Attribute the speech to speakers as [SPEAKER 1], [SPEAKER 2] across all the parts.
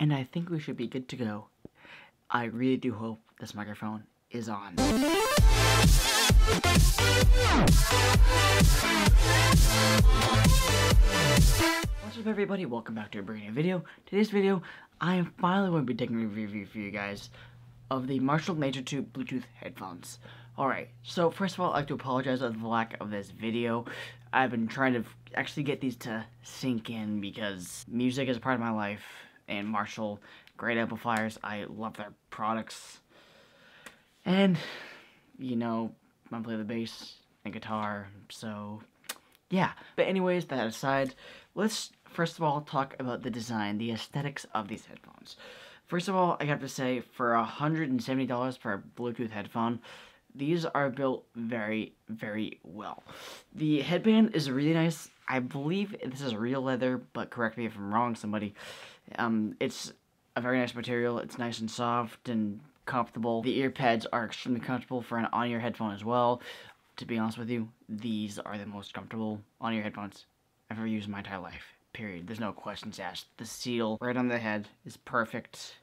[SPEAKER 1] and I think we should be good to go. I really do hope this microphone is on. What's up, everybody? Welcome back to a brand new video. Today's video, I am finally going to be taking a review for you guys of the Marshall Major 2 Bluetooth headphones. Alright, so first of all, I'd like to apologize for the lack of this video. I've been trying to actually get these to sink in because music is a part of my life, and Marshall, great amplifiers. I love their products. And, you know, I play the bass and guitar, so yeah. But anyways, that aside, let's first of all talk about the design, the aesthetics of these headphones. First of all, I have to say, for $170 for a Bluetooth headphone, these are built very, very well. The headband is really nice. I believe this is real leather, but correct me if I'm wrong, somebody. It's a very nice material. It's nice and soft and comfortable. The ear pads are extremely comfortable for an on-ear headphone as well. To be honest with you, these are the most comfortable on-ear headphones I've ever used in my entire life. Period. There's no questions asked. The seal right on the head is perfect.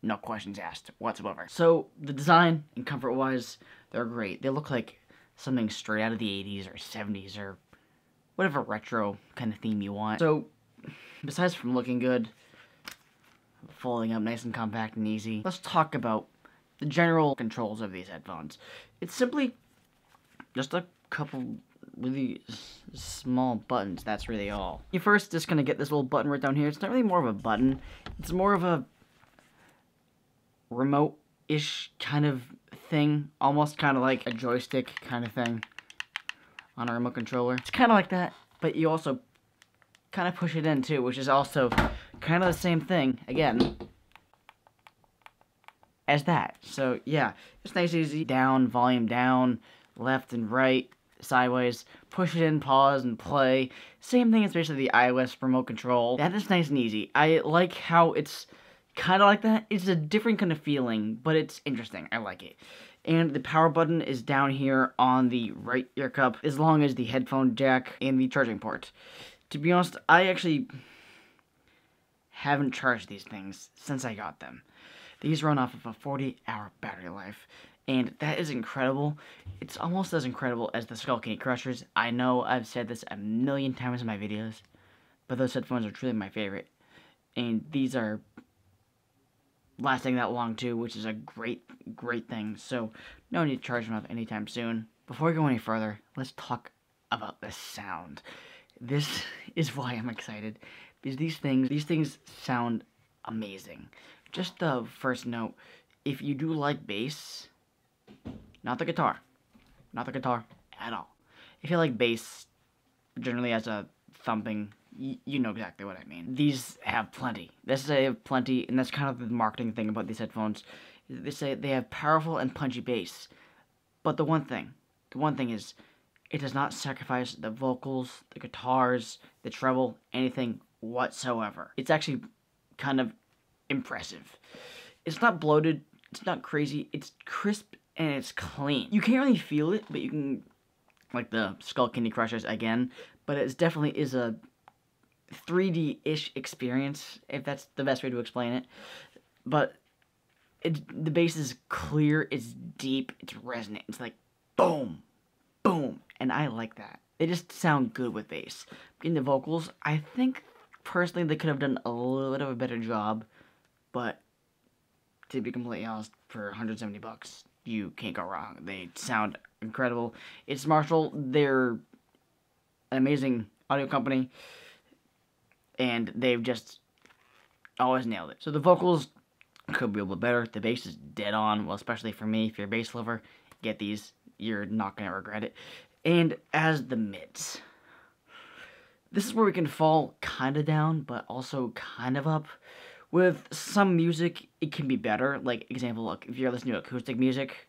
[SPEAKER 1] No questions asked whatsoever. So the design and comfort-wise, they're great. They look like something straight out of the 80s or 70s or whatever retro kind of theme you want. So besides from looking good, folding up nice and compact and easy, let's talk about the general controls of these headphones. It's simply just a couple really small buttons. That's really all. You first just gonna get this little button right down here. It's not really more of a button. It's more of a remote-ish kind of thing. Almost kind of like a joystick kind of thing on a remote controller. It's kind of like that, but you also kind of push it in too, which is also kind of the same thing, again, as that. So yeah, it's nice, easy. Down, volume down, left and right, sideways, push it in, pause, and play. Same thing as basically the iOS remote control. That is nice and easy. I like how it's kind of like that. It's a different kind of feeling, but it's interesting. I like it. And the power button is down here on the right ear cup, as long as the headphone jack and the charging port. To be honest, I actually haven't charged these things since I got them. These run off of a 40-hour battery life, and that is incredible. It's almost as incredible as the Skull Candy Crushers. I know I've said this a million times in my videos, but those headphones are truly my favorite. And these are lasting that long too, which is a great thing. So no need to charge them up anytime soon. Before we go any further, let's talk about the sound. This is why I'm excited, because these things sound amazing. Just the first note, if you do like bass, not the guitar at all. If you like bass generally as a thumping, you know exactly what I mean. These have plenty. They have plenty, and that's kind of the marketing thing about these headphones. They say they have powerful and punchy bass, but the one thing is, it does not sacrifice the vocals, the guitars, the treble, anything whatsoever. It's actually kind of impressive. It's not bloated, it's not crazy, it's crisp and it's clean. You can't really feel it, but you can, like the Skull Candy Crushers again, but it definitely is a 3D-ish experience, if that's the best way to explain it. But the bass is clear, it's deep, it's resonant. It's like boom, boom, and I like that. They just sound good with bass. In the vocals, I think personally they could have done a little bit of a better job, but to be completely honest, for $170, you can't go wrong. They sound incredible. It's Marshall. They're an amazing audio company, and they've just always nailed it. So the vocals could be a little bit better. The bass is dead on. Well, especially for me, if you're a bass lover, get these. You're not going to regret it. And as the mids, this is where we can fall kind of down, but also kind of up. With some music, it can be better. Like, example, look, if you're listening to acoustic music,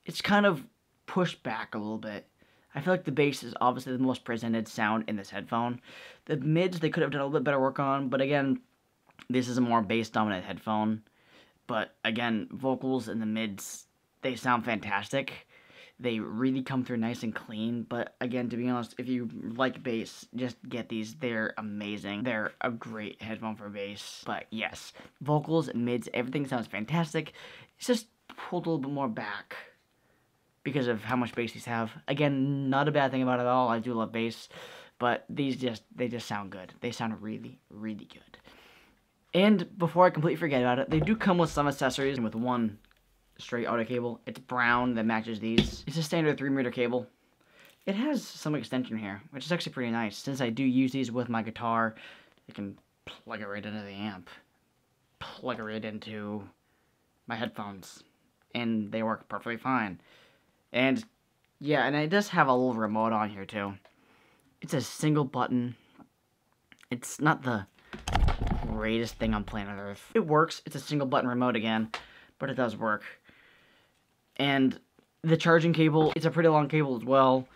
[SPEAKER 1] it's kind of pushed back a little bit. I feel like the bass is obviously the most presented sound in this headphone. The mids, they could have done a little bit better work on, but again, this is a more bass-dominant headphone. But again, vocals in the mids, they sound fantastic. They really come through nice and clean, but again, to be honest, if you like bass, just get these. They're amazing. They're a great headphone for bass. But yes, vocals, mids, everything sounds fantastic. It's just pulled a little bit more back because of how much bass these have. Again, not a bad thing about it at all. I do love bass, but they just sound good. They sound really, really good. And before I completely forget about it, they do come with some accessories and with one straight audio cable. It's brown that matches these. It's a standard 3-meter cable. It has some extension here, which is actually pretty nice. Since I do use these with my guitar, I can plug it right into the amp, plug it right into my headphones, and they work perfectly fine. And yeah, and it does have a little remote on here too. It's a single button. It's not the greatest thing on planet Earth. It works. It's a single button remote again, but it does work. And the charging cable, it's a pretty long cable as well.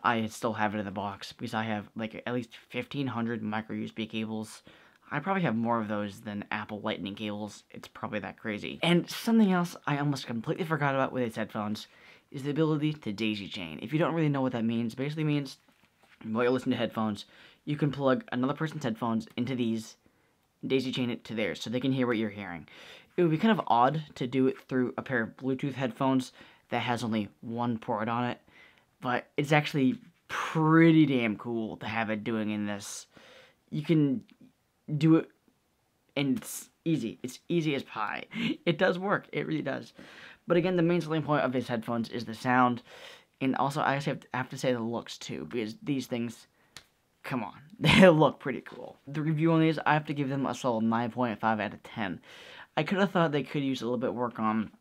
[SPEAKER 1] I still have it in the box because I have like at least 1,500 micro USB cables. I probably have more of those than Apple Lightning cables. It's probably that crazy. And something else I almost completely forgot about with these headphones is the ability to daisy chain. If you don't really know what that means, it basically means while you're listening to headphones, you can plug another person's headphones into these, daisy chain it to theirs so they can hear what you're hearing. It would be kind of odd to do it through a pair of Bluetooth headphones that has only one port on it, but it's actually pretty damn cool to have it doing in this. You can do it, and it's easy. It's easy as pie. It does work. It really does. But again, the main selling point of these headphones is the sound, and also I actually have to say the looks too, because these things, come on, they look pretty cool. The review on these, I have to give them a solid 9.5 out of 10. I could have thought they could use a little bit work on,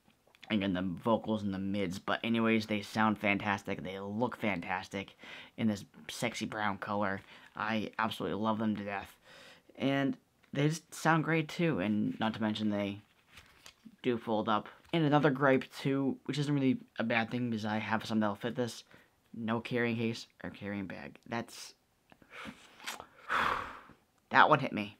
[SPEAKER 1] again, the vocals and the mids, but anyways, they sound fantastic. They look fantastic in this sexy brown color. I absolutely love them to death. And they just sound great too, and not to mention they do fold up. And another gripe too, which isn't really a bad thing because I have some that'll fit this, no carrying case or carrying bag. That one hit me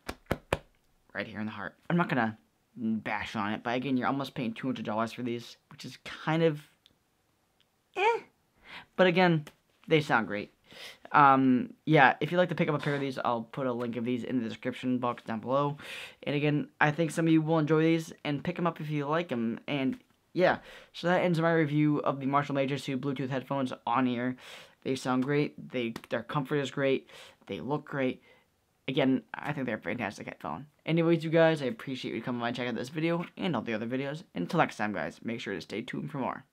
[SPEAKER 1] right here in the heart. I'm not gonna bash on it, but again, you're almost paying $200 for these, which is kind of but again, they sound great. Yeah, if you'd like to pick up a pair of these, I'll put a link of these in the description box down below. And again, I think some of you will enjoy these and pick them up if you like them. And yeah, so that ends my review of the Marshall Major 2 Bluetooth headphones on ear. They sound great. Their comfort is great. They look great. Again, I think they're a fantastic headphone. Anyways, you guys, I appreciate you coming by and checking out this video and all the other videos. Until next time, guys, make sure to stay tuned for more.